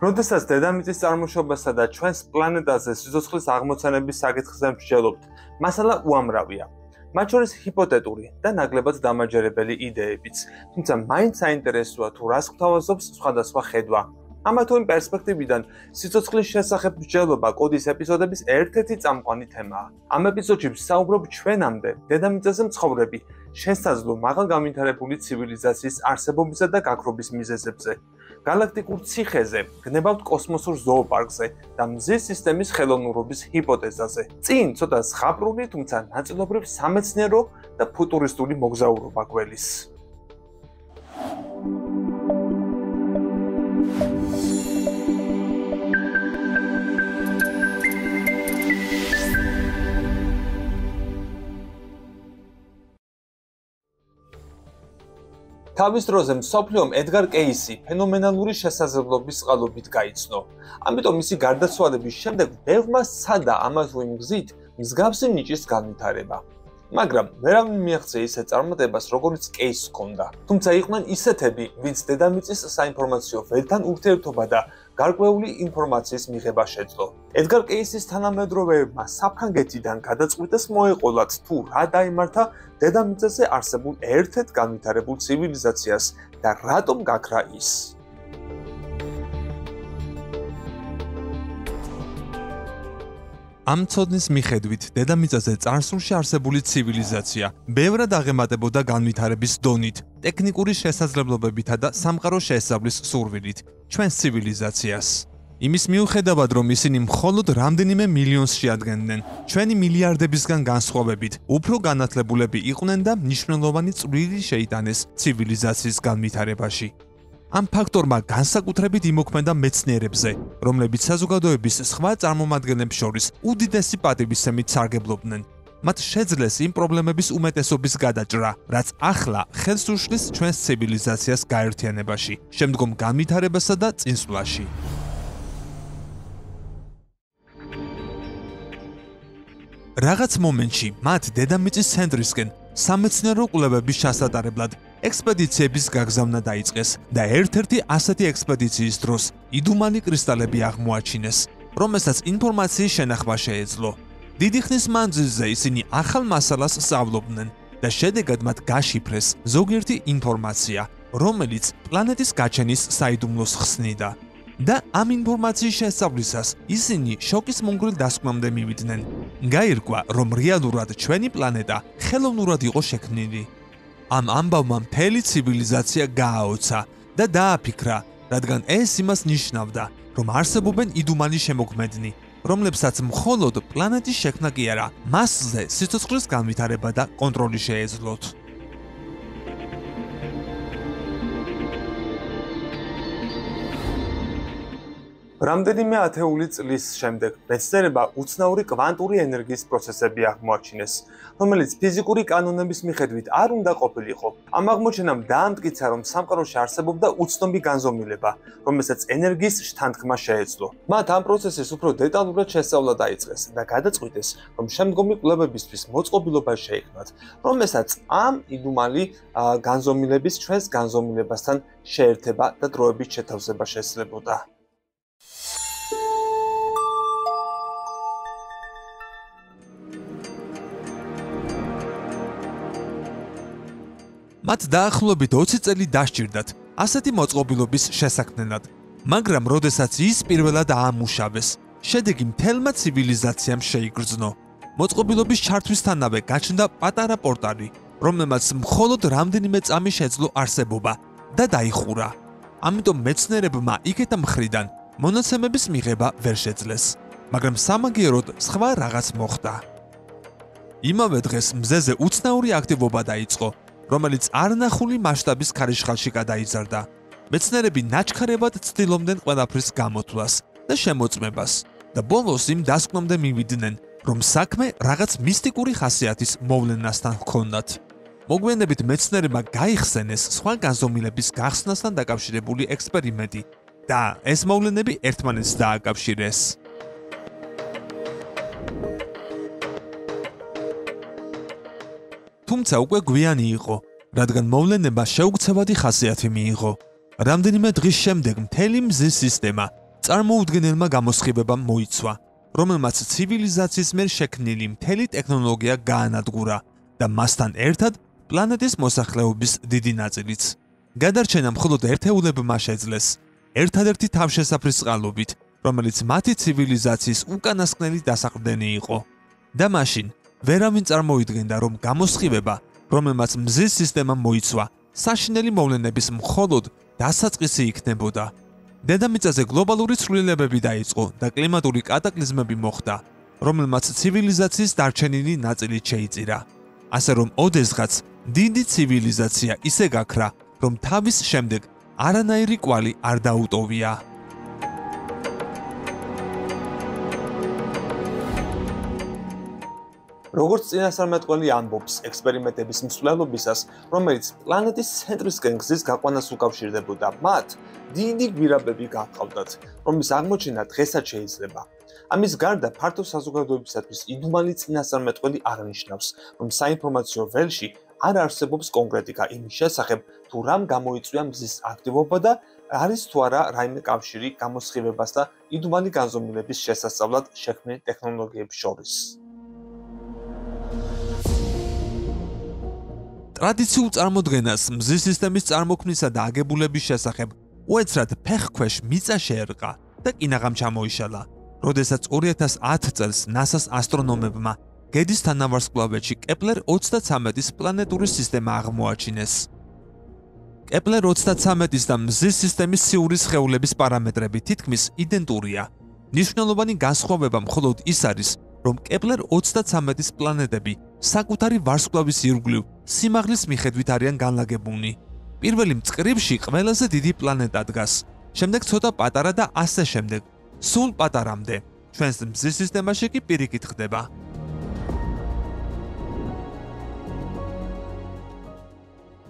როდესაც დედამიწის წარმოშობასა და ჩვენს პლანეტაზე სიცოცხლის აღმოცენების საკითხზე მსჯელობთ, მასალა უამრავია. მათ შორის ჰიპოთეტური და ნაკლებად დამაჯერებელი იდეებიც, თუმცა მაინც საინტერესოა თუ რას გვთავაზობს სხვადასხვა ხედვა. ამა თუ იმ პერსპექტივიდან სიცოცხლის შესახებ მსჯელობა კოდის ეპიზოდების ერთ-ერთი წამყვანი თემაა. ამ ეპიზოდში ვსაუბრობ ჩვენამდე დედამიწაზე მცხოვრები შესაძლო მაღალგანვითარებული ცივილიზაციის არსებობისა და გაქრობის მიზეზებზე. გალაქტიკურ ციხეზე, გნებავთ კოსმოსურ ზოოპარკზე და მზის სისტემის ხელოვნურობის ჰიპოთეზაზე. წინ ცოტა ზღაპრული, თუმცა ნაწილობრივ სამეცნიერო და ფუტურისტული მოგზაურობა გველის. თავის დროზე მსოფლიომ ედგარ კეისი ფენომენალური შესაძლებლობის წყალობით გაიცნო. ამიტომ მისი გარდაცვალების შემდეგ ბევრმა სცადა ამა თუ იმ გზით მსგავსი ნიჭის განვითარება. მაგრამ ვერავინ მიაღწია ისეთ წარმატებას, როგორც კეისს ჰქონდა. თუმცა იყვნენ ისეთები, ვინც დედამიწის საინფორმაციო ველთან ურთიერთობა და გარკვეული ინფორმაციის მიღება შეძლო. ედგარ კეისის თანამედროვეებმა საფრანგეთიდან გადაწყვიტეს მოეყოლათ თუ რა დაემართა დედამიწაზე არსებულ ერთ-ერთ განვითარებულ ცივილიზაციას და რატომ გაქრა ის. ამ ცოდნის მიხედვით დედამიწაზე წარსულში არსებული ცივილიზაცია ბევრად აღემატებოდა განვითარების დონით, ტექნიკური შესაძლებლობებითა და სამყარო შესწავლის სურვილით ჩვენს ცივილიზაციას. იმის მიუხედავად, რომ ისინი მხოლოდ რამდენიმე მილიონს შეადგენდნენ, ჩვენი მილიარდებისგან განსხვავებით, უფრო განათლებულები იყვნენ და მნიშვნელოვანი წვლილი შეიტანეს ცივილიზაციის განვითარებაში. ამ ფაქტორმა განსაკუთრებით იმოქმედა მეცნიერებზე, რომლებიც საზოგადოების სხვა წარმომადგენლებს შორის უდიდესი პატივისცემით სარგებლობდნენ. მათ შეძლეს იმ პრობლემების უმეტესობის გადაჭრა, რაც ახლა ხელს უშლის ჩვენს ცივილიზაციას გაერთიანებაში, შემდგომ განვითარებასა და წინსვლაში. რაღაც მომენტში მათ დედამიწის ცენტრისკენ სამეცნიერო კვლევების ჩასატარებლად ექსპედიციების გაგზავნა დაიწყეს და ერთ-ერთი ასეთი ექსპედიციის დროს იდუმალი კრისტალები აღმოაჩინეს, რომელსაც ინფორმაციის შენახვა შეეძლო. დიდი ხნის მანძილზე ისინი ახალ მასალას სწავლობდნენ და შედეგად მათ გაშიფრეს ზოგიერთი ინფორმაცია, რომელიც პლანეტის გაჩენის საიდუმლოს ხსნიდა. და ამ ინფორმაციის შესწავლისას ისინი შოკის მომგვრილ დასკვნამდე მივიდნენ. გაირკვა, რომ რეალურად ჩვენი პლანეტა ხელოვნურად იყო შექმნილი. ამ ამბავმა მთელი ცივილიზაცია გააოცა და დააფიქრა, რადგან ეს იმას ნიშნავდა, რომ არსებობენ იდუმალი შემოქმედნი, რომლებსაც მხოლოდ პლანეტის შექმნა კი არა, მასზე სიცოცხლის განვითარება და კონტროლი შეეძლოთ. რამდენიმე ათეული წლის შემდეგ მეცნიერებმა უცნაური კვანტური ენერგიის პროცესები აღმოაჩინეს, რომელიც ფიზიკური კანონების მიხედვით არ უნდა ყოფილიყო. ამ აღმოჩენამ დაამტკიცა, რომ სამყაროში არსებობდა უცნობი განზომილება, რომელსაც ენერგიის შთანთქმა შეეძლო. მათ ამ პროცესის უფრო დეტალურად შესწავლა დაიწყეს და გადაწყვიტეს, რომ შემდგომი კვლევებისთვის მოწყობილობა შეიქმნათ, რომელსაც ამ იდუმალი განზომილების ჩვენს განზომილებასთან შეერთება და დროებით შეთავსება შესაძლებოდა. მათ დაახლოებით 20 წელი დასჭირდათ ასეთი მოწყობილობის შესაქმნელად, მაგრამ როდესაც ის პირველად აამუშავეს, შედეგი მთელმა ცივილიზაციამ შეიგრძნო. მოწყობილობის ჩართვისთანავე გაჩნდა პატარა პორტალი, რომელმაც მხოლოდ რამდენიმე წამი შეძლო არსებობა და დაიხურა. ამიტომ მეცნიერებმა იქეთა მხრიდან მონაცემების მიღება ვერ შეძლეს, მაგრამ სამაგიეროდ სხვა რაღაც მოხდა. იმავე დღეს მზეზე უცნაური აქტივობა დაიწყო, რომელიც არნახული მასშტაბის ქარიშხალში გადაიზარდა. მეცნიერები ნაჩქარებად ცდილობდნენ ყველაფრის გამოთვლას და შემოწმებას და ბოლოს იმ დასკვნამდე მივიდნენ, რომ საქმე რაღაც მისტიკური ხასიათის მოვლენასთან ჰქონდათ. მოგვიანებით მეცნიერებმა გაიხსენეს სხვა განზომილების გახსნასთან დაკავშირებული ექსპერიმენტი და ეს მოვლენები ერთმანეთს დააკავშირეს. თუმცა უკვე გვიანი იყო, რადგან მოვლენება შეუქცევადი ხასიათი მიიღო. რამდენიმე დღის შემდეგ მთელი მზის სისტემა წარმოუდგენელმა გამოსხივებამ მოიცვა, რომელმაც ცივილიზაციის მიერ შექმნილი მთელი ტექნოლოგია გაანადგურა და მასთან ერთად პლანეტის მოსახლეობის დიდი ნაწილიც. გადარჩენა მხოლოდ ერთეულებმა შეძლეს, ერთადერთი თავშესაფრის წყალობით, რომელიც მათი ცივილიზაციის უკანასკნელი დასაყრდენი იყო. და მაშინ ვერავინ წარმოიდგენდა, რომ გამოსხივება, რომელმაც მზის სისტემა მოიცვა, საშინელი მოვლენების მხოლოდ დასაწყისი იქნებოდა. დედამიწაზე გლობალური ცვლილებები დაიწყო და კლიმატური კატაკლიზმები მოხდა, რომელმაც ცივილიზაციის დარჩენილი ნაწილი შეიწირა. ასე რომ ოდესღაც დიდი ცივილიზაცია ისე გაქრა, რომ თავის შემდეგ არანაირი კვალი არ დაუტოვია. როგორც წინასწარმეტყველი ამბობს ექსპერიმენტების მსვლელობისას, რომელიც პლანეტის ცენტრისკენ გზის გაყვანას უკავშირდებოდა, მათ დიდი გვირაბები გაჰყავდათ, რომლის აღმოჩენა დღესაც შეიძლება. ამის გარდა ფართო საზოგადოებისათვის იდუმალი წინასწარმეტყველი აღნიშნავს, რომ საინფორმაციო ველში არ არსებობს კონკრეტიკა იმის შესახებ, თუ რამ გამოიწვია მზის აქტივობა და არის თუ არა რაიმე კავშირი გამოსხივებას და იდუმალი განზომილების შესასწავლად შექმნილ ტექნოლოგიებს შორის. ტრადიციულ წარმოდგენას მზის სისტემის წარმოქმნისა და აგებულების შესახებ უეცრად ფეხქვეშ მიწა შეერყა და კინაღამ ჩამოიშალა, როდესაც 2010 წელს NASA-ს ასტრონომებმა გედის თანავარსკვლავედში კეპლერ-33-ის პლანეტური სისტემა აღმოაჩინეს. კეპლერ-33-ის და მზის სისტემის ციური სხეულების პარამეტრები თითქმის იდენტურია. მნიშვნელოვანი განსხვავება მხოლოდ ის არის, რომ კეპლერ-33-ის პლანეტები საკუთარი ვარსკვლავის ირგვლივ სიმაღლის მიხედვით არიან განლაგებულნი. პირველი მწკრივში ყველაზე დიდი პლანეტა დგას, შემდეგ ცოტა პატარა და ასე შემდეგ, სულ პატარამდე. ჩვენს მზის სისტემაში კი პირიქით ხდება.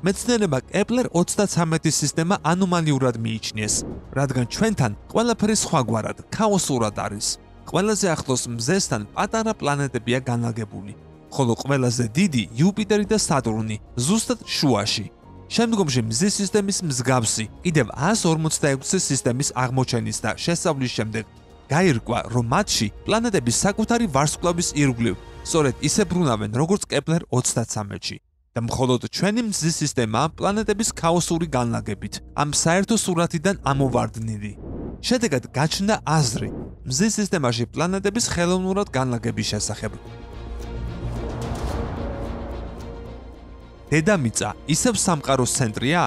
მეცნიერებმა კეპლერ-33-ის სისტემა ანომალიურად მიიჩნიეს, რადგან ჩვენთან ყველაფერი სხვაგვარად, ქაოსურად არის. ყველაზე ახლოს მზესთან პატარა პლანეტებია განლაგებული, ხოლო ყველაზე დიდი იუპიტერი და სატურნი ზუსტად შუაში. შემდგომში მზის სისტემის მსგავსი კიდევ 146 სისტემის აღმოჩენის და შესწავლის შემდეგ გაირკვა, რომ მათში პლანეტები საკუთარი ვარსკვლავის ირგვლივ სწორედ ისე ბრუნავენ, როგორც კეპლერ-33-ში. და მხოლოდ ჩვენი მზის სისტემაა პლანეტების ქაოსური განლაგებით, ამ საერთო სურათიდან ამოვარდნილი. შედეგად გაჩნდა აზრი მზის სისტემაში პლანეტების ხელოვნურად განლაგების შესახებ. დედამიწა ისევ სამყაროს ცენტრია?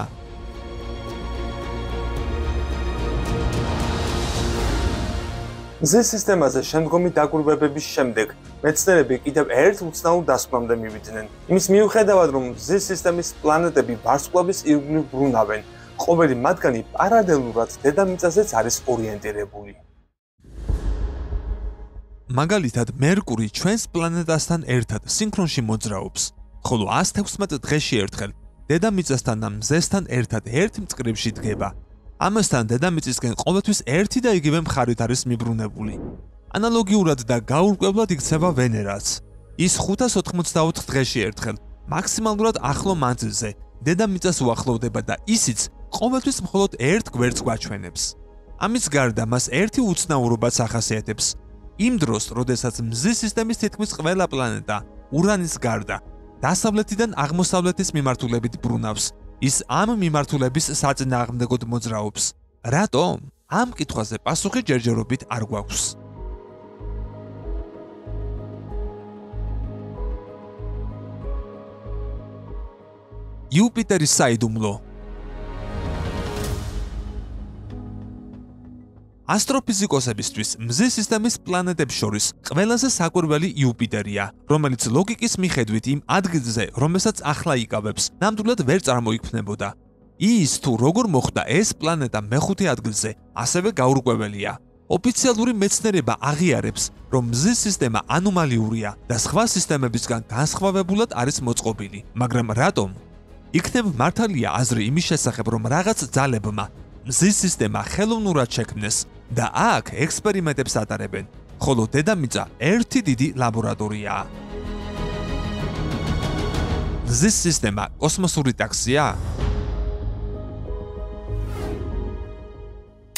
მზის სისტემაზე შემდგომი დაკვირვებების შემდეგ მეცნიერები კიდევ ერთ უცნაურ დასკვნამდე მივიდნენ. იმის მიუხედავად, რომ მზის სისტემის პლანეტები ვარსკვლავის ირგვლივ ბრუნავენ, ყოველი მათგანი პარალელურად დედამიწაზეც არის ორიენტირებული. მაგალითად, მერკური ჩვენს პლანეტასთან ერთად სინქრონში მოძრაობს, ხოლო 116 დღეში ერთხელ დედამიწასთან და მზესთან ერთად ერთ მწკრივში დგება. ამასთან დედამიწისკენ ყოველთვის ერთი და იგივე მხარით არის მიბრუნებული. ანალოგიურად და გაურკვევლად იქცევა ვენერაც. ის 584 დღეში ერთხელ მაქსიმალურად ახლო მანძილზე დედამიწას უახლოვდება და ისიც ყოველთვის მხოლოდ ერთ გვერდს გვაჩვენებს. ამის გარდა მას ერთი უცნაურობაც ახასიათებს. იმ დროს, როდესაც მზის სისტემის თითქმის ყველა პლანეტა ურანის გარდა დასავლეთიდან აღმოსავლეთის მიმართულებით ბრუნავს, ის ამ მიმართულების საწინააღმდეგოდ მოძრაობს. რატომ? ამ კითხვაზე პასუხი ჯერჯერობით არ გვაქვს. იუპიტერის საიდუმლო. ასტროფიზიკოსებისთვის მზის სისტემის პლანეტებს შორის ყველაზე საკვირველი იუპიტერია, რომელიც ლოგიკის მიხედვით იმ ადგილზე, რომელსაც ახლა იკავებს, ნამდვილად ვერ წარმოიქმნებოდა. ის თუ როგორ მოხდა ეს პლანეტა მეხუთე ადგილზე, ასევე გაურკვეველია. ოფიციალური მეცნიერება აღიარებს, რომ მზის სისტემა ანომალიურია და სხვა სისტემებისგან განსხვავებულად არის მოწყობილი, მაგრამ რატომ? იქნებ მართალია აზრი იმის შესახებ, რომ რაღაც ძალებმა მზის სისტემა ხელოვნურად შექმნეს და აქ ექსპერიმენტებს ატარებენ, ხოლო დედამიწა ერთი დიდი ლაბორატორიაა. მზის სისტემა კოსმოსური ტაქსია?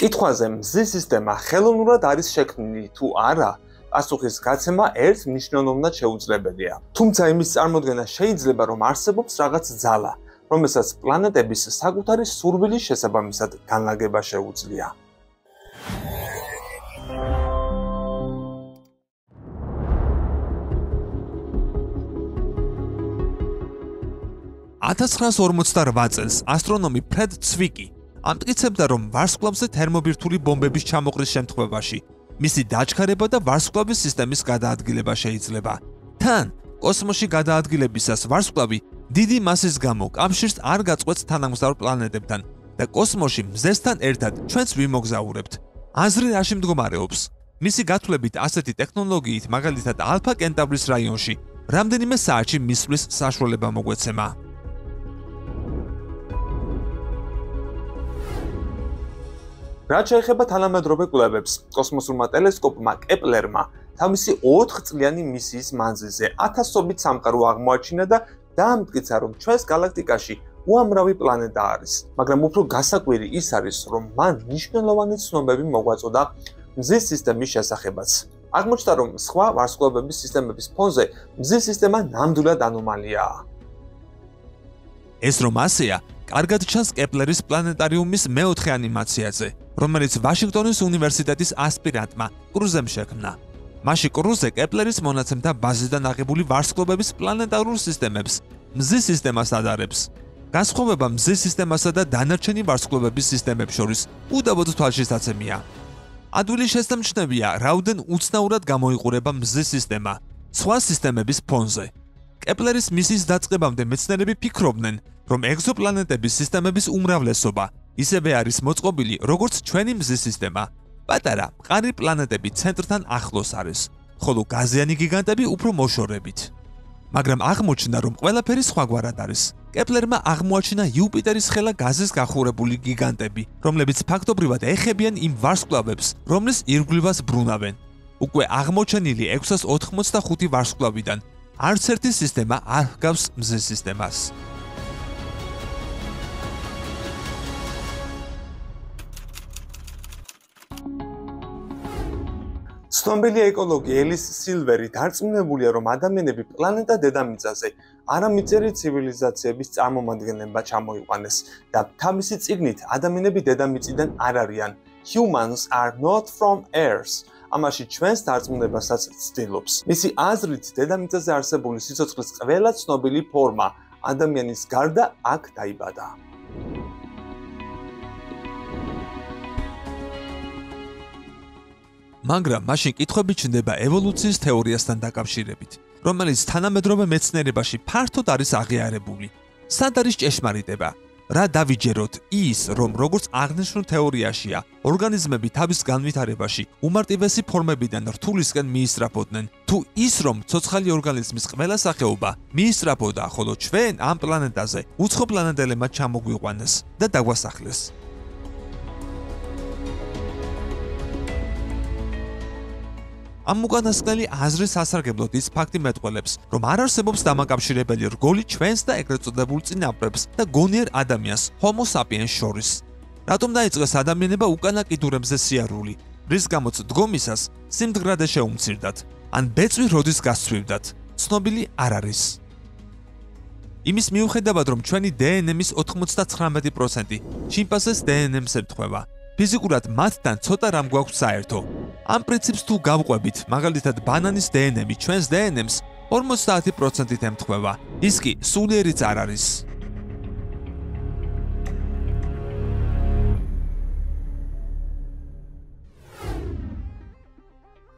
კითხვაზე მზის სისტემა ხელოვნურად არის შექმნილი თუ არა, პასუხის გაცემა ერთ მნიშვნელოვნად შეუძლებელია. თუმცა იმის წარმოდგენა შეიძლება, რომ არსებობს რაღაც ძალა, რომელსაც პლანეტების საკუთარი სურვილის შესაბამისად განლაგება შეუძლია. 1948 წელს ასტრონომი ფრედ ცვიკი ამტკიცებდა, რომ ვარსკვლავზე თერმობირთული ბომბების ჩამოყრის შემთხვევაში მისი დაჩქარება და ვარსკვლავის სისტემის გადაადგილება შეიძლება. თან, კოსმოსში გადაადგილებისას ვარსკვლავი დიდი მასის გამო კავშირს არ გაწყვეტს თანამგზავრ პლანეტებთან და კოსმოსში მზესთან ერთად ჩვენც ვიმოგზაურებთ. აზრი რაში მდგომარეობს? მისი გათვლებით ასეთი ტექნოლოგიით, მაგალითად ალფა კენტავრის რაიონში, რამდენიმე საათში მისვლის საშუალება მოგვეცემა. რაც შეეხება თანამედროვე კვლევებს, კოსმოსურმა ტელესკოპმა კეპლერმა თავისი 4 წლიანი მისიის მანძილზე ათასობით სამყარო აღმოაჩინა და დაამტკიცა, რომ ჩვენს გალაქტიკაში უამრავი პლანეტა არის. მაგრამ უფრო გასაკვირი ის არის, რომ მან მნიშვნელოვანი ცნობები მოგვაწოდა მზის სისტემის შესახებაც. აღმოჩნდა, რომ სხვა ვარსკვლავების სისტემების ფონზე მზის სისტემა ნამდვილად ანომალიაა. ეს რომ ასეა, კარგად ჩანს კეპლერის პლანეტარიუმის მეოთხე ანიმაციაზე, რომელიც ვაშინგტონის უნივერსიტეტის ასპირანტმა კრუზემ შექმნა. მასში კრუზე კეპლერის მონაცემთა ბაზიდან აღებული ვარსკვლავების პლანეტარულ სისტემებს, მზის სისტემას ადარებს. განსხვავება მზის სისტემასა და დანარჩენი ვარსკვლავების სისტემებს შორის უდაბოდ თვალშისაცემია. ადვილი შესამჩნევია, რაოდენ უცნაურად გამოიყურება მზის სისტემა სხვა სისტემების ფონზე. კეპლერის მისიის დაწყებამდე მეცნიერები ფიქრობდნენ, რომ ეგზოპლანეტების სისტემების უმრავლესობა ისევე არის მოწყობილი, როგორც ჩვენი მზის სისტემა. პატარა, მყარი პლანეტები ცენტრთან ახლოს არის, ხოლო გაზიანი გიგანტები უფრო მოშორებით. მაგრამ აღმოჩნდა, რომ ყველაფერი სხვაგვარად არის. კეპლერმა აღმოაჩინა იუპიტერის ხელა გაზის გახურებული გიგანტები, რომლებიც ფაქტობრივად ეხებიან იმ ვარსკვლავებს, რომლის ირგვლივას ბრუნავენ. უკვე აღმოჩენილი 685 ვარსკვლავიდან არც ერთი სისტემა არ ჰგავს მზის სისტემას. ცნობილი ეკოლოგი ელის სილვერი დარწმუნებულია, რომ ადამიანები პლანეტა დედამიწაზე არამიწერი ცივილიზაციების წარმომადგენლება ჩამოიყვანეს და თავისი წიგნით ადამიანები დედამიწიდან არ არიან. Humans are not from Earth. ამაში ჩვენს დარწმუნებასაც ცდილობს. მისი აზრით, დედამიწაზე არსებული სიცოცხლის ყველა ცნობილი ფორმა ადამიანის გარდა აქ დაიბადა. მაგრამ მაშინ კითხვები ჩნდება ევოლუციის თეორიასთან დაკავშირებით, რომელიც თანამედროვე მეცნიერებაში ფართოდ არის აღიარებული. სად არის ჭეშმარიტება? რა დავიჯეროთ ის, რომ როგორც აღნიშნულ თეორიაშია, ორგანიზმები თავის განვითარებაში უმარტივესი ფორმებიდან რთულისკენ მიისწრაფოდნენ, თუ ის, რომ ცოცხალი ორგანიზმის ყველა სახეობა მიისწრაფოდა, ხოლო ჩვენ ამ პლანეტაზე უცხო პლანეტელებმა ჩამოგვიყვანეს და დაგვასახლეს. ამ უკანასკნელი აზრის სასარგებლოდ ის ფაქტი მეტყველებს, რომ არ არსებობს დამაკავშირებელი რგოლი ჩვენს და ეგრეთ წოდებულ წინაპრებს და გონიერ ადამიანს, Homo sapiens შორის. რატომ დაიწყეს ადამიანება უკანა კიდურებზე სიარული, რის გამოც დგომისას სიმდგრადე შეუმცირდათ, ან ბეწვი როდის გასცვივდათ, ცნობილი არ არის. იმის მიუხედავად, რომ ჩვენი დნმ-ის 99% შიმპანზეს დნმ-ს ემთხვევა, ფიზიკურად მათთან ცოტა რამ გვაქვს საერთო. ამ პრინციპს თუ გავყვებით, მაგალითად ბანანის დნმ ჩვენს დნმ-ს 50%-ით ემთხვევა, ის კი სულიერიც არ არის.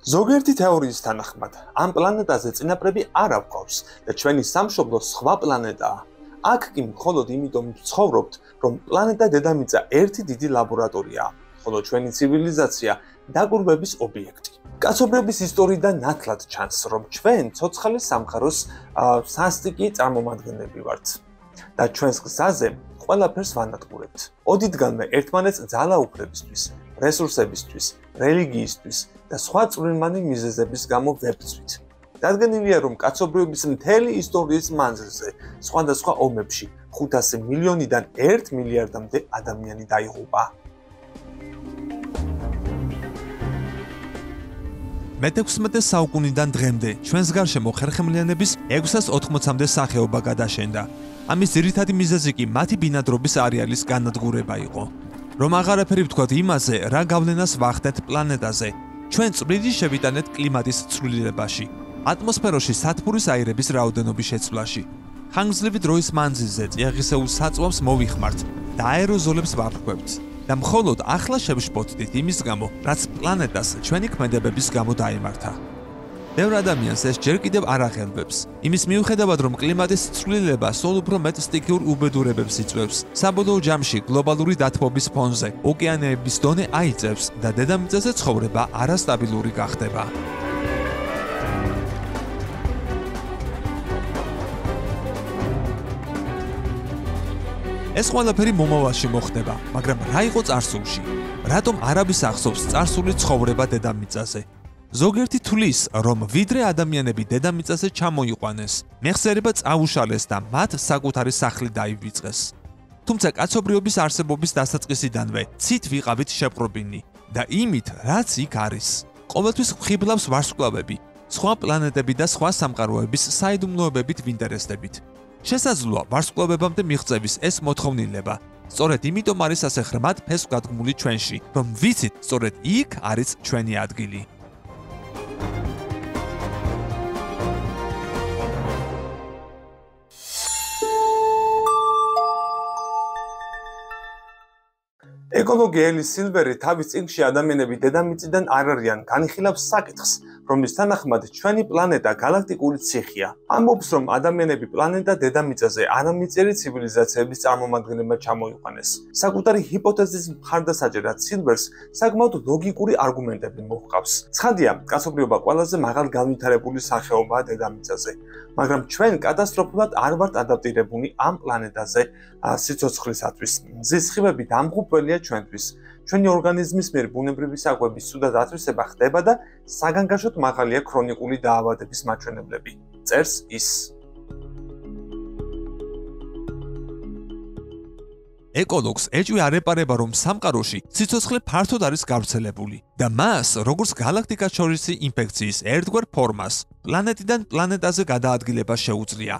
ზოგიერთი თეორიის თანახმად, ამ პლანეტაზე წინაპრები არ აღყავს და ჩვენი სამშობლო სხვა პლანეტაა. აქ კი მხოლოდ იმიტომ ვცხოვრობთ, რომ პლანეტა დედამიწა ერთი დიდი ლაბორატორიაა, ხოლო ჩვენი ცივილიზაცია დაკვირვების ობიექტი. კაცობრიობის ისტორიიდან ნათლად ჩანს, რომ ჩვენ ცოცხალი სამყაროს სასტიკი წარმომადგენლები ვართ და ჩვენს გზაზე ყველაფერს ვანადგურებთ. ოდითგანვე ერთმანეთს ძალაუფლებისთვის, რესურსებისთვის, რელიგიისთვის და სხვა წვრილმანი მიზეზების გამო ვებცვით. დადგენილია, რომ კაცობრიობის მთელი ისტორიის მანძილზე სხვადასხვა ომებში 500 მილიონიდან 1 მილიარდამდე ადამიანი დაიღუპა. მე-16 საუკუნიდან დღემდე ჩვენს გარშემო ხერხემლიანების 680-მდე სახეობა გადაშენდა. ამის ძირითადი მიზეზი კი მათი ბინადრობის არეალის განადგურება იყო. რომ აღარაფერი ვთქვათ იმაზე, რა გავლენას ვახდენთ პლანეტაზე, ჩვენ წვრილი შევიტანეთ კლიმატის ცვლილებაში, ატმოსფეროში სათბურის აირების რაოდენობის შეცვლაში. ხანგრძლივი დროის მანძილზე წიაღისეულ საწვავს მოვიხმართ და აეროზოლებს ვაფრქვევთ. და მხოლოდ ახლა შევშფოთდით იმის გამო, რაც პლანეტას ჩვენი ქმედებების გამო დაემართა. ბევრ ადამიანს ეს ჯერ კიდევ არ აღელვებს. იმის მიუხედავად, რომ კლიმატის ცვლილება სულ უფრო მეტ სტიქიურ უბედურებებს იწვევს, საბოლოო ჯამში გლობალური დათბობის ფონზე ოკეანეების დონე აიწევს და დედამიწაზე ცხოვრება არასტაბილური გახდება. ეს ყველაფერი მომავალში მოხდება, მაგრამ რა იყო წარსულში? რატომ არავის ახსოვს წარსული ცხოვრება დედამიწაზე? ზოგიერთი თვლის, რომ ვიდრე ადამიანები დედამიწაზე ჩამოიყვანეს, მეხსიერება წაუშალეს და მათ საკუთარი სახლი დაივიწყეს. თუმცა კაცობრიობის არსებობის დასაწყისიდანვე ცით ვიყავით შეპყრობინი და იმით, რაც იქ არის. ყოველთვის ხიბლავს ვარსკვლავები, სხვა პლანეტები და სხვა სამყაროების საიდუმლოებებით ვინტერესდებით. შესაძლოა ვარსკვლავებამდე მიღწევის ეს მოთხოვნილება. სწორედ იმიტომ არის ასე ხრმად ფესვგადგმული ჩვენში, რომ ვიცით, სწორედ იქ არის ჩვენი ადგილი. ეკოლოგი ელი სილვერი თავის წიგნში ადამიანები დედამიწიდან არ არიან განიხილავს საკითხს, რომლის თანახმად ჩვენი პლანეტა გალაქტიკური ციხეა. ამბობს, რომ ადამიანები პლანეტა დედამიწაზე არამიწიერი ცივილიზაციების წარმომადგენლებად ჩამოიყვანეს. საკუთარი ჰიპოთეზის მხარდასაჭერად სილვერს საკმაოდ ლოგიკური არგუმენტები მოჰყავს. ცხადია, კაცობრიობა ყველაზე მაღალ განვითარებული სახეობაა დედამიწაზე, მაგრამ ჩვენ კატასტროფულად არ ვართ ადაპტირებულნი ამ პლანეტაზე სიცოცხლისათვის. მზის სხივები დამღუპველია ჩვენთვის. ჩვენი ორგანიზმის მიერ ბუნებრივი საკვების ცუდად ათვისება ხდება და საგანგაშოდ მაღალია ქრონიკული დაავადების მაჩვენებლები. წერს ის. ეკოლოგს ეჭვი არ ეპარება, რომ სამყაროში სიცოცხლე ფართოდ არის გავრცელებული და მას, როგორც გალაქტიკას შორისი ინფექციის ერთგვარ ფორმას, პლანეტიდან პლანეტაზე გადაადგილება შეუძლია.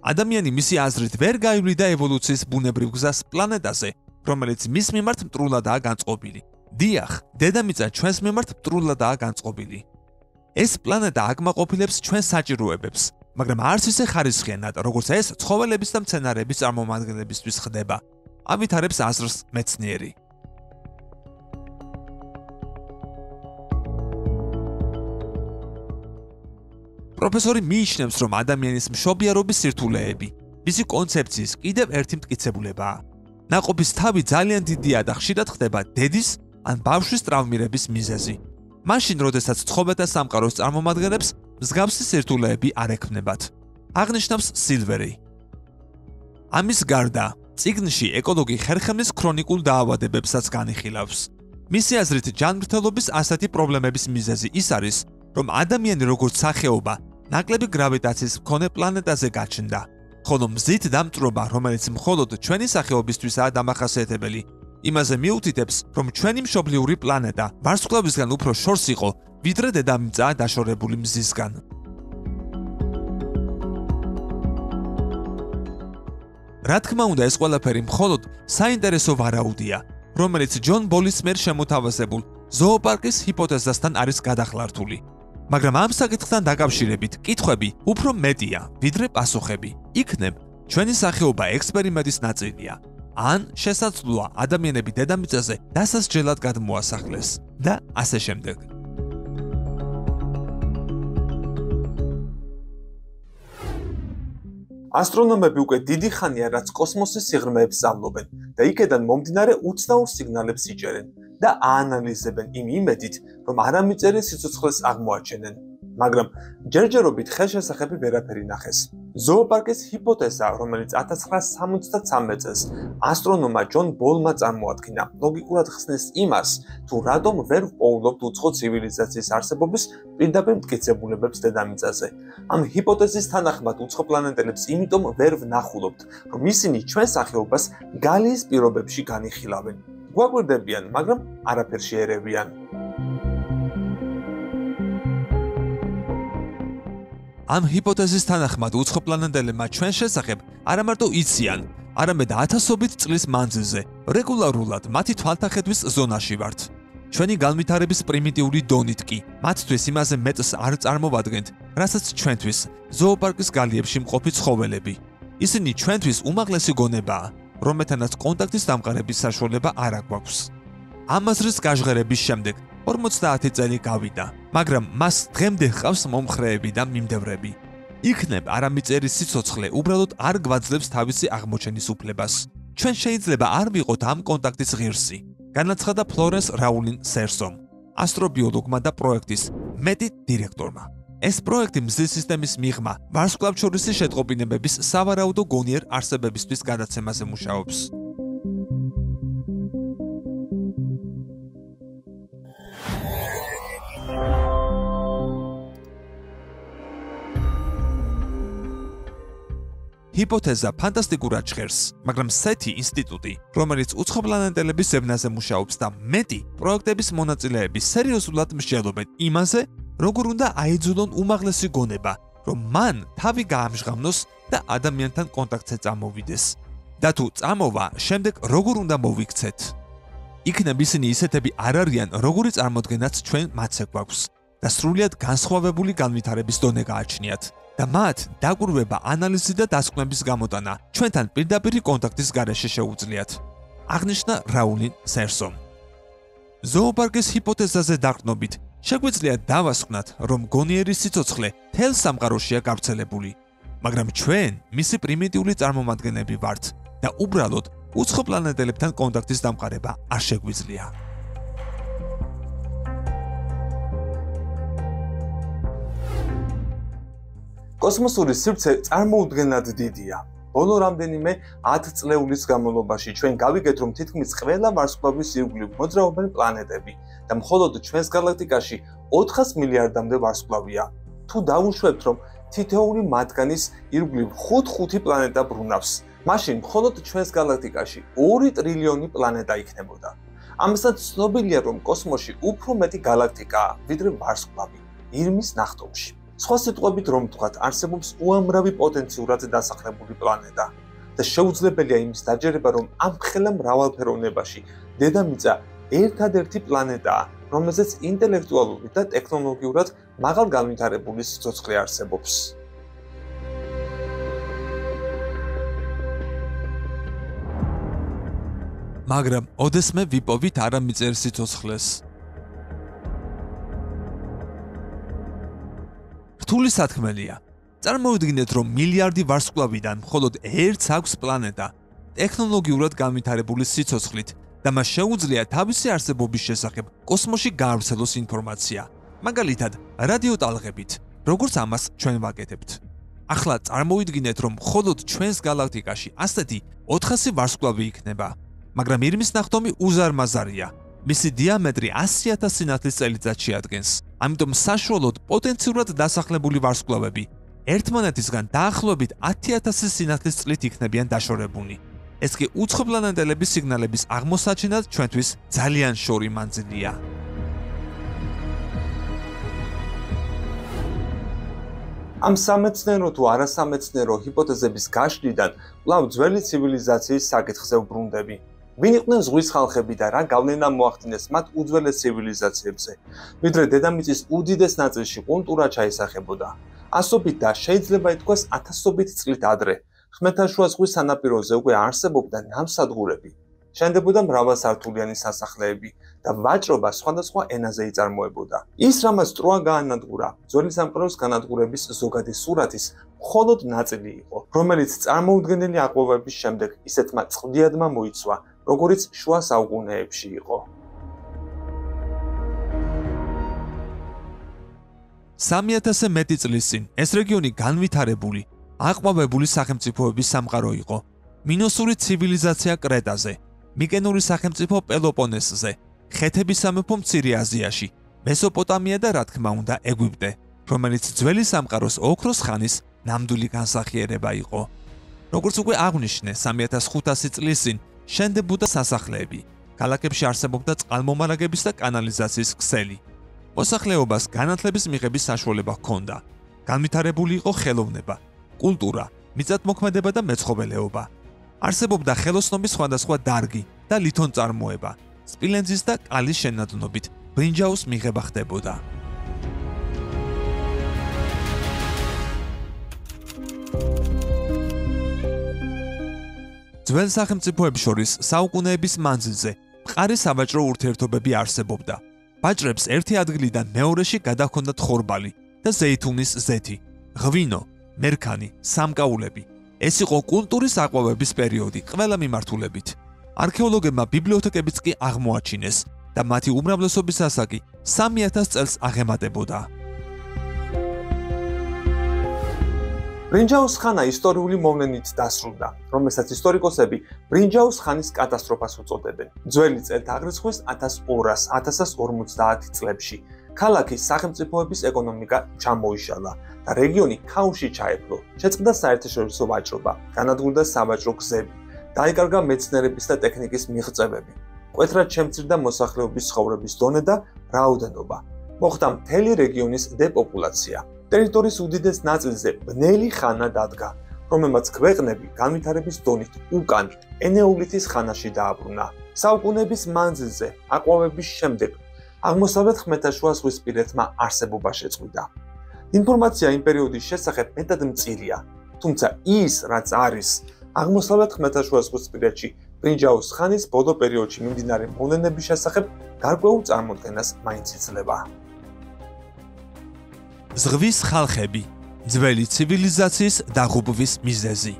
ადამიანი მისი აზრით ვერ გაივლიდა ევოლუციის ბუნებრივ გზას პლანეტაზე, რომელიც მის მიმართ მტრულადაა განწყობილი. დიახ, დედამიწა ჩვენს მიმართ მტრულადაა განწყობილი. ეს პლანეტა აკმაყოფილებს ჩვენს საჭიროებებს, მაგრამ არც ისე ხარისხიანად, როგორც ეს ცხოველების და მცენარეების წარმომადგენლებისთვის ხდება. ავითარებს აზრს მეცნიერი. პროფესორი მიიჩნევს, რომ ადამიანის მშობიარობის სირთულეები, მისი კონცეფციის კიდევ ერთი მტკიცებულებაა. ნაყოფის თავი ძალიან დიდია და ხშირად ხდება დედის ან ბავშვის ტრავმირების მიზეზი. მაშინ, როდესაც ცხოველთა სამყაროს წარმომადგენლებს მსგავსი სირთულეები არ ექმნებათ. აღნიშნავს სილვერი. ამის გარდა, წიგნში ეკოლოგი ხერხემლის ქრონიკულ დაავადებებსაც განიხილავს. მისი აზრით, ჯანმრთელობის ასეთი პრობლემების მიზეზი ის არის, რომ ადამიანი როგორც სახეობა ნაკლები გრავიტაციის მქონე პლანეტაზე გაჩნდა. ხოლო მზით დამწვრობა, რომელიც მხოლოდ ჩვენი სახეობისთვისაა დამახასიათებელი, იმაზე მიუთითებს, რომ ჩვენი მშობლიური პლანეტა ვარსკვლავისგან უფრო შორს იყო, ვიდრე დედამიწაა დაშორებული მზისგან. რა თქმა უნდა, ეს ყველაფერი მხოლოდ საინტერესო ვარაუდია, რომელიც ჯონ ბოლის მიერ შემოთავაზებულ ზოოპარკის ჰიპოთეზასთან არის გადახლართული. მაგრამ ამ საკითხთან დაკავშირებით კითხვები უფრო მეტია, ვიდრე პასუხები. იქნებ, ჩვენი სახეობა ექსპერიმენტის ნაწილია, ან შესაძლოა ადამიანები დედამიწაზე დასასჯელად გადმოასახლეს და ასე შემდეგ. ასტრონომები უკვე დიდი ხანია, რაც კოსმოსის სიღრმეებს სწავლობენ და იქედან მომდინარე უცნაურ სიგნალებს იჭერენ და აანალიზებენ იმ იმედით, რომ არამიწიერი სიცოცხლეს აღმოაჩენენ. მაგრამ ჯერჯერობით ხელშესახები ვერაფერი ნახეს. ზოოპარკის ჰიპოთეზა, რომელიც 1973 წელს ასტრონომმა ჯონ ბოლმა წარმოადგინა, ლოგიკურად ხსნის იმას, თუ რატომ ვერ ვპოულობთ უცხო ცივილიზაციის არსებობის პირდაპირ მტკიცებულებებს დედამიწაზე. ამ ჰიპოთეზის თანახმად უცხო პლანეტელებს იმიტომ ვერ ვნახულობთ, რომ ისინი ჩვენ სახეობას გალიის პირობებში განიხილავენ. გვაკვირდებიან, მაგრამ არაფერში ერევიან. ამ ჰიპოთეზის თანახმად უცხოპლანეტელებმა ჩვენ შესახებ არა მარტო იციან, არამედ ათასობით წლის მანძილზე რეგულარულად მათი თვალთახედვის ზონაში ვართ. ჩვენი განვითარების პრიმიტიული დონით კი მათთვის იმაზე მეტს არ წარმოვადგენთ, რასაც ჩვენთვის ზოოპარკის გალიებში მყოფი ცხოველები. ისინი ჩვენთვის უმაღლესი გონებაა, რომელთანაც კონტაქტის დამყარების საშუალება არ აგვაქვს. ამ აზრის გაჟღერების შემდეგ 50 წელი გავიდა, მაგრამ მას დღემდე ჰყავს მომხრეები და მიმდევრები. იქნებ არამიწერი სიცოცხლე უბრალოდ არ გვაძლევს თავისი აღმოჩენის უფლებას. ჩვენ შეიძლება არ ვიყოთ ამ კონტაქტის ღირსი, განაცხადა ფლორენს რაულინ სერსომ, ასტრობიოლოგმა და პროექტის მეტი დირექტორმა. ეს პროექტი მზის სისტემის მიღმა ვარსკვლავთშორისი შეტყობინებების სავარაუდო გონიერ არსებებისთვის გადაცემაზე მუშაობს. ჰიპოთეზა ფანტასტიკურად ჟღერს, მაგრამ SETI ინსტიტუტი, რომელიც უცხოპლანეტელების ზევნაზე მუშაობს და მეტი პროექტების მონაწილეები სერიოზულად მსჯელობენ იმაზე, როგორ უნდა აიძულონ უმაღლესი გონება, რომ მან თავი გაამჟღავნოს და ადამიანთან კონტაქტზე წამოვიდეს. და თუ წამოვა, შემდეგ როგორ უნდა მოვიქცეთ. იქნებ ისინი ისეთები არ არიან, როგორი წარმოდგენაც ჩვენ მათზე გვაქვს და სრულიად განსხვავებული განვითარების დონე გააჩნიათ. და მათ დაკვირვება, ანალიზი და დასკვნების გამოტანა ჩვენთან პირდაპირი კონტაქტის გარეშე შეუძლიათ, აღნიშნა რაულინ სერსომ. ზოოპარკის ჰიპოთეზაზე დაყრდნობით, შეგვიძლია დავასკვნათ, რომ გონიერი სიცოცხლე თელ სამყაროშია გავრცელებული, მაგრამ ჩვენ მისი პრიმიტიული წარმომადგენლები ვართ და უბრალოდ უცხოპლანეტელებთან კონტაქტის დამყარება არ შეგვიძლია. კოსმოსური სივრცე წარმოუდგენლად დიდია. ბოლო რამდენიმე 10 წლეულის განმავლობაში ჩვენ გავიგეთ, რომ თითქმის ყველა ვარსკვლავის ირგვლივ მოძრაობენ პლანეტები და მხოლოდ ჩვენს გალაქტიკაში 400 მილიარდამდე ვარსკვლავია. თუ დავუშვებთ, რომ თითოეული მათგანის ირგვლივ 5 პლანეტა ბრუნავს, მაშინ მხოლოდ ჩვენს გალაქტიკაში 2 ტრილიონი პლანეტა იქნებოდა. ამასაც ცნობილია, რომ კოსმოსში უფრო მეტი გალაქტიკაა, ვიდრე ვარსკვლავი ირმის ნახტომში. სხვა სიტყვებით რომ ვთქვათ, არსებობს უამრავი პოტენციურად დასახლებული პლანეტა და შეუძლებელია იმის დაჯერება, რომ ამ ხელა მრავალფეროვნებაში დედამიწა ერთადერთი პლანეტაა, რომელზეც ინტელექტუალური და ტექნოლოგიურად მაღალ განვითარებული სიცოცხლე არსებობს. მაგრამ ოდესმე ვიპოვით არამიწერ სიცოცხლეს. რთული სათქმელია. წარმოვიდგინეთ, რომ მილიარდი ვარსკვლავიდან მხოლოდ ერთს აქვს პლანეტა ტექნოლოგიურად განვითარებული სიცოცხლით და მას შეუძლია თავისი არსებობის შესახებ კოსმოსში გაავრცელოს ინფორმაცია, მაგალითად, რადიოტალღებით, როგორც ამას ჩვენ ვაკეთებთ. ახლა წარმოვიდგინეთ, რომ მხოლოდ ჩვენს გალაქტიკაში ასეთი 400 ვარსკვლავი იქნება, მაგრამ ირმის ნახტომი უზარმაზარია. მისი დიამეტრი 100,000 სინათლის წელიწადს შეადგენს. ამიტომ საშუალოდ პოტენციურად დასახლებული ვარსკვლავები ერთმანეთისგან დაახლოებით 10,000 სინათლის წლით იქნებიან დაშორებულნი. ეს კი უცხოპლანეტელების სიგნალების აღმოსაჩენად ჩვენთვის ძალიან შორი მანძილია. ამ სამეცნიერო თუ არასამეცნიერო ჰიპოთეზების გაშლიდან კვლავ ძველი ცივილიზაციის საკითხზე ვბრუნდები. ვინ იყვნენ ზღვის ხალხები და რა გავლენა მოახდინეს მათ უძველეს ცივილიზაციებზე, ვიდრე დედამიწის უდიდეს ნაწილში კულტურა ჩაისახებოდა. ასობით და შეიძლება ითქვას ათასობით წლით ადრე, ხმელთაშუა ზღვის სანაპიროზე უკვე არსებობდა ნავსადგურები, შენდებოდა მრავალსართულიანი სასახლეები და ვაჭრობა სხვადასხვა ენაზე იწარმოებოდა. ის, რამაც ტროა გაანადგურა, ძველი სამყაროს განადგურების ზოგადი სურათის მხოლოდ ნაწილი იყო, რომელიც წარმოუდგენელი აყვავების შემდეგ ისეთმა წყდიადმა მოიცვა, როგორც შუა საუკუნეებში იყო. 3000-ზე მეტი წლის წინ ეს რეგიონი განვითარებული, აყვავებული სახელმწიფოების სამყარო იყო. მინოსური ცივილიზაცია კრეტაზე, მიკენური სახელმწიფო პელოპონესზე, ხეთების სამეფო მცირე აზიაში, მესოპოტამია და რა თქმა უნდა ეგვიპტე, რომელიც ძველი სამყაროს ოქროს ხანის ნამდვილი განსახიერება იყო. როგორც უკვე აღვნიშნე, 3500 წლის წინ შენდებოდა სასახლეები, ქალაქებში არსებობდა წყალმომარაგების და კანალიზაციის ქსელი. მოსახლეობას განათლების მიღების საშუალება ჰქონდა. განვითარებული იყო ხელოვნება, კულტურა, მიწათმოქმედება და მეცხოველეობა. არსებობდა ხელოსნობის სხვადასხვა დარგი და ლითონწარმოება. სპილენძის და კალის შენადნობით ბრინჯაოს მიღება ხდებოდა. ძველ სახელმწიფოებს შორის საუკუნეების მანძილზე მყარი სავაჭრო ურთიერთობები არსებობდა. ვაჭრებს ერთი ადგილიდან მეორეში გადაჰქონდათ ხორბალი და ზეითუნის ზეთი, ღვინო, მერქანი, სამკაულები. ეს იყო კულტურის აყვავების პერიოდი ყველა მიმართულებით. არქეოლოგებმა ბიბლიოთეკებიც კი აღმოაჩინეს და მათი უმრავლესობის ასაკი 3000 წელს აღემატებოდა. ბრინჯაოს ხანა ისტორიული მოვლენით დასრულდა, რომელსაც ისტორიკოსები ბრინჯაოს ხანის კატასტროფას უწოდებენ. ძველი წელთაღრიცხვის 1250 წლებში ქალაქის სახელმწიფოების ეკონომიკა ჩამოიშალა და რეგიონი ქაოსში ჩაეფლო. შეწყდა საერთაშორისო ვაჭრობა, განადგურდა სავაჭრო გზები, დაიკარგა მეცნიერების და ტექნიკის მიღწევები. მკვეთრად შემცირდა მოსახლეობის ცხოვრების დონე და რაოდენობა. მოხდა მთელი რეგიონის დეპოპულაცია. ტერიტორიის უდიდეს ნაწილზე ბნელი ხანა დადგა, რომელმაც ქვეყნები განვითარების დონით უკან ენეოლითის ხანაში დააბრუნა. საუკუნეების მანძილზე აყვავების შემდეგ აღმოსავლეთ ხმელთაშუაზღვისპირეთმა არსებობა შეწყვიტა. ინფორმაცია იმ პერიოდის შესახებ მეტად მწირია, თუმცა ის, რაც არის აღმოსავლეთ ხმელთაშუაზღვისპირეთში ბრინჯაოს ხანის ბოლო პერიოდში მიმდინარე მოვლენების შესახებ გარკვეულ წარმოდგენას მაინც იძლევა. ზღვის ხალხები, ძველი ცივილიზაციის დაღუპვის მიზეზი.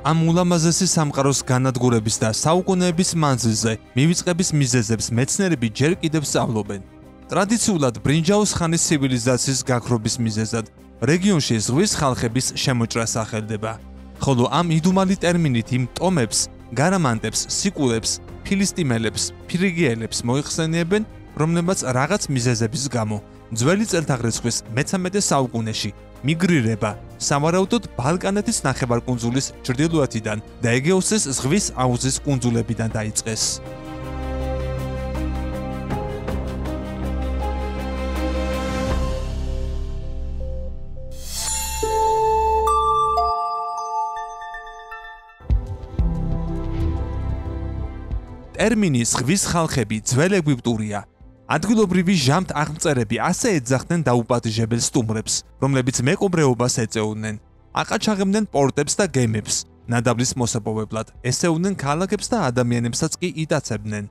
ამ ულამაზესი სამყაროს განადგურების და საუკუნეების მანძილზე მივიწყების მიზეზებს მეცნიერები ჯერ კიდევ სწავლობენ. ტრადიციულად ბრინჯაოს ხანის ცივილიზაციის გაქრობის მიზეზად რეგიონში ზღვის ხალხების შემოჭრა სახელდება, ხოლო ამ იდუმალი ტერმინით იმ ტომებს, გარამანტებს, სიკულებს, ფილისტიმელებს, ფირიგიელებს მოიხსენიებენ, რომლებმაც რაღაც მიზეზების გამო ძველი წელთაღრიცხვის მე-13 საუკუნეში მიგრირება სავარაუდოდ ბალკანეთის ნახევარკუნძულის ჩრდილოეთიდან და ეგეოსის ზღვის აუზის კუნძულებიდან დაიწყეს. ტერმინი ზღვის ხალხები ძველ ეგვიპტურია. ადგილობრივი ჟამთ აღმწერები ასე ეძახდნენ დაუპატიჟებელ სტუმრებს, რომლებიც მეკობრეობას ეწეოდნენ. აყაჩაღებდნენ პორტებს და გემებს, ნადავლის მოსაპოვებლად, ესეუდნენ ქალაქებს და ადამიანებსაც კი იტაცებდნენ.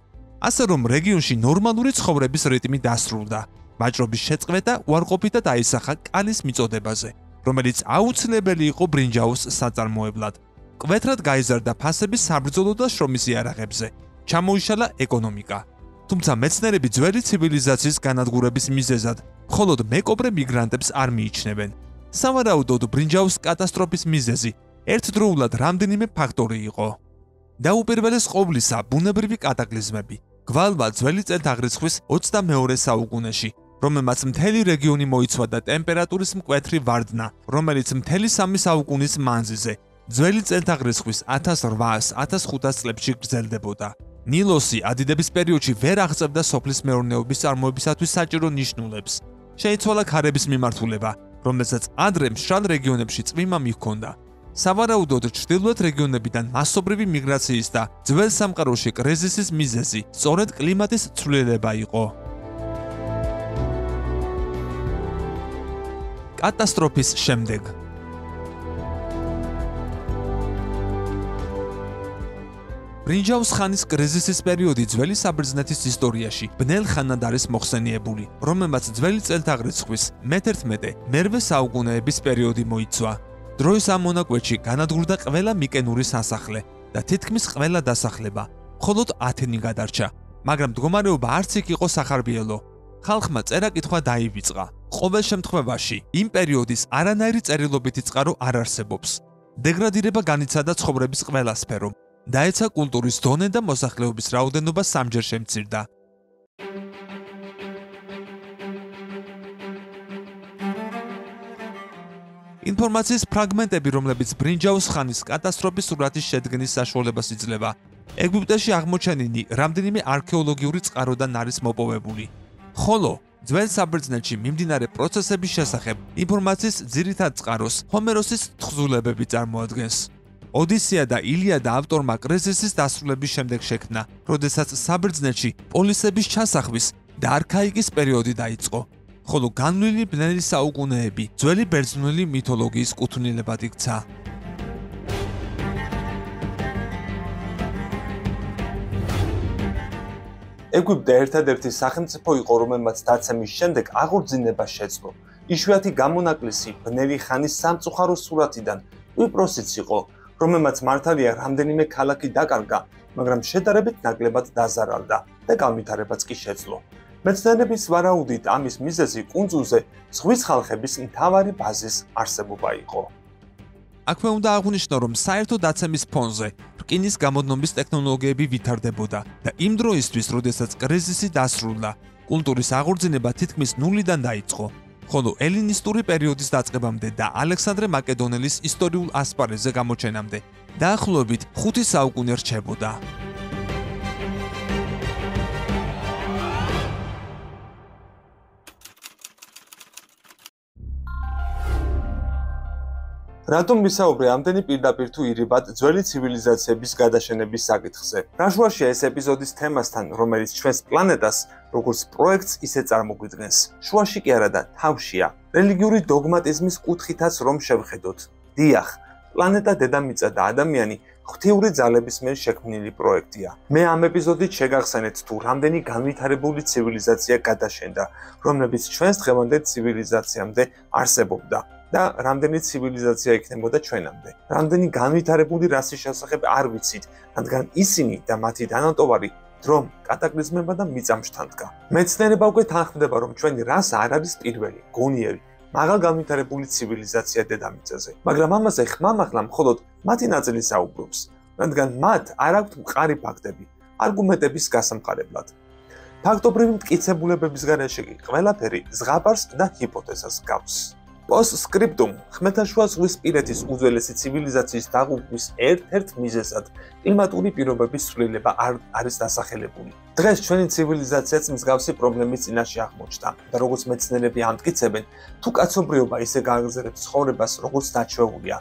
ასე რომ რეგიონში ნორმალური ცხოვრების რიტმი დასრულდა. ვაჭრობის შეწყვეტა უარყოფითად აისახა კალის მიწოდებაზე, რომელიც აუცილებელი იყო ბრინჯაოს საწარმოებლად. მკვეთრად გაიზარდა ფასების საბრძოლო და შრომის იარაღებზე. ჩამოიშალა ეკონომიკა. თუმცა მეცნიერები ძველი ცივილიზაციის განადგურების მიზეზად მხოლოდ მეკობრე მიგრანტებს არ მიიჩნევენ. სავარაუდოდ ბრინჯაოს კატასტროფის მიზეზი ერთდროულად რამდენიმე ფაქტორი იყო. დაუპირველეს ყოვლისა ბუნებრივი კატაკლიზმები. გვალვა ძველი წელთაღრიცხვის 22 საუკუნეში, რომელმაც მთელი რეგიონი მოიცვა და ტემპერატურის მკვეთრი ვარდნა, რომელიც მთელი 3 საუკუნის მანძილზე ძველი წელთაღრიცხვის 1800-1500 წლებში გრძელდებოდა. ნილოსი ადიდების პერიოდში ვერ აღწევდა სოფლის მეურნეობის წარმოებისათვის საჭირო ნიშნულებს. შეიცვალა ქარების მიმართულება, რომელსაც ადრე მშრალ რეგიონებში წვიმა მიჰქონდა. სავარაუდოდ ჩრდილოეთ რეგიონებიდან მასობრივი მიგრაციის და ძველ სამყაროში კრიზისის მიზეზი სწორედ კლიმატის ცვლილება იყო. კატასტროფის შემდეგ ბრინჯაოს ხანის კრიზისის პერიოდი ძველი საბერძნეთის ისტორიაში ბნელ ხანად არის მოხსენიებული, რომელმაც ძველი წელთაღრიცხვის მე-11-მერვე საუკუნეების პერიოდი მოიცვა. დროის ამ მონაკვეთში განადგურდა ყველა მიკენური სასახლე და თითქმის ყველა დასახლება, მხოლოდ ათენი გადარჩა, მაგრამ მდგომარეობა არც იქ იყო სახარბიელო. ხალხმა წერა-კითხვა დაივიწყა. ყოველ შემთხვევაში, იმ პერიოდის არანაირი წერილობითი წყარო არ არსებობს. დეგრადირება განიცადა ცხოვრების ყველა სფერო. დაეცა კულტურის დონე და მოსახლეობის რაოდენობა სამჯერ შემცირდა. ინფორმაციის ფრაგმენტები, რომლებიც ბრინჯაოს ხანის კატასტროფის სურათის შედგენის საშუალებას იძლევა, ეგვიპტეში აღმოჩენილი რამდენიმე არქეოლოგიური წყაროდან არის მოპოვებული. ხოლო ძველ საბერძნეთში მიმდინარე პროცესების შესახებ ინფორმაციის ძირითად წყაროს ჰომეროსის თხზულებები წარმოადგენს. ოდისეა და ილიადა ავტორმა კრიზისის დასრულების შემდეგ შექმნა, როდესაც საბერძნეთში პოლისების ჩასახვის და არქაიკის პერიოდი დაიწყო, ხოლო განვლილი ბნელი საუკუნეები ძველი ბერძნული მითოლოგიის კუთვნილებად იქცა. ეგვიპტე ერთადერთი სახელმწიფო იყო, რომელმაც დაცემის შემდეგ აღორძინება შეძლო. იშვიათი გამონაკლისი ბნელი ხანის სამწუხარო სურათიდან კვიპროსიც იყო, რომელმაც მართალია რამდენიმე ქალაქი დაკარგა, მაგრამ შედარებით ნაკლებად დაზარალდა და განვითარებაც კი შეძლო. მეცნიერების ვარაუდით ამის მიზეზი კუნძულზე ზღვის ხალხების მთავარი ბაზის არსებობა იყო. აქვე უნდა აღვნიშნო, რომ საერთო დაცემის ფონზე რკინის გამოდნობის ტექნოლოგიები ვითარდებოდა და იმ დროისთვის, როდესაც კრიზისი დასრულდა, კულტურის აღორძინება თითქმის ნულიდან დაიწყო, ხოლო ელინისტური პერიოდის დაწყებამდე და ალექსანდრე მაკედონელის ისტორიულ ასპარეზზე გამოჩენამდე დაახლოებით 5 საუკუნე რჩებოდა. რატომ ვისაუბრე ამდენი პირდაპირ თუ ირიბად ძველი ცივილიზაციების გადაშენების საკითხზე? რა შუაშია ეს ეპიზოდის თემასთან, რომელიც ჩვენს პლანეტას როგორც პროექტს ისე წარმოგვიდგენს? შუაში კი არა და თავშია. რელიგიური დოგმატიზმის კუთხითაც რომ შევხედოთ. დიახ, პლანეტა დედამიწა და ადამიანი ღვთიური ძალების მიერ შექმნილი პროექტია. მე ამ ეპიზოდით შეგახსენეთ თუ რამდენი განვითარებული ცივილიზაცია გადაშენდა, რომლებიც ჩვენს დღევანდელ ცივილიზაციამდე არსებობდა. და რამდენი ცივილიზაცია იქნებოდა ჩვენამდე. რამდენი განვითარებული რასის შესახებ არ ვიცით, რადგან ისინი და მათი დანატოვარი დრომ, კატაკლიზმებმა და მიწამშთან დგა. მეცნიერება უკვე თანხმდება, რომ ჩვენი რასა არ არის პირველი, გონიერი, მაღალ განვითარებული ცივილიზაცია დედამიწაზე. მაგრამ ამაზე ხმამაღლა მხოლოდ მათი ნაწილი საუბრობს, რადგან მათ არ აქვთ მყარი ფაქტები, არგუმენტების გასამყარებლად. ფაქტობრივი მტკიცებულებების გარეშე კი ყველაფერი ზღაპარს და ჰიპოთეზას გავს. პოსტსკრიპტუმ ხმელთაშუა ზღვისპირეთის უძველესი ცივილიზაციის დაღუპვის ერთ-ერთ მიზეზად კლიმატური პირობების ცვლილება არის დასახელებული. დღეს ჩვენი ცივილიზაციაც მსგავსი პრობლემის წინაშე აღმოჩნდა და როგორც მეცნიერები ამტკიცებენ, თუ კაცობრიობა ისე გააგრძელებს ცხოვრებას, როგორც დაჩვეულია,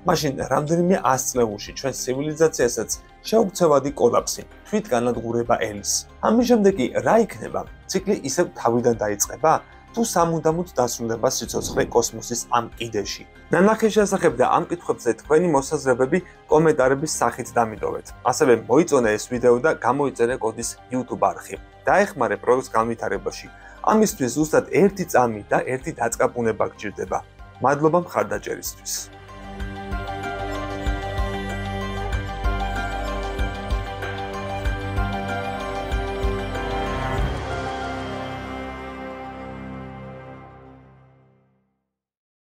მაშინ რამდენიმე 100 წლებში ჩვენს ცივილიზაციასაც შეუქცევადი კოლაფსი, თვითგანადგურება ელის. ამის შემდეგ კი რა იქნება? ციკლი ისევ თავიდან დაიწყება? თუ სამუდამოდ დასრულდება სიცოცხლე კოსმოსის ამ კიდეში. ნანახის შესახებ და ამ კითხვებზე თქვენი მოსაზრებები კომენტარების სახით დამიტოვეთ. ასევე მოიწონე ეს ვიდეო და გამოიწერე კოდის YouTube არხი. დაეხმარე პროექტს განვითარებაში. ამისთვის ზუსტად 1 წამი და 1 დაწყაბუნება გჭირდება. მადლობა მხარდაჭერისთვის.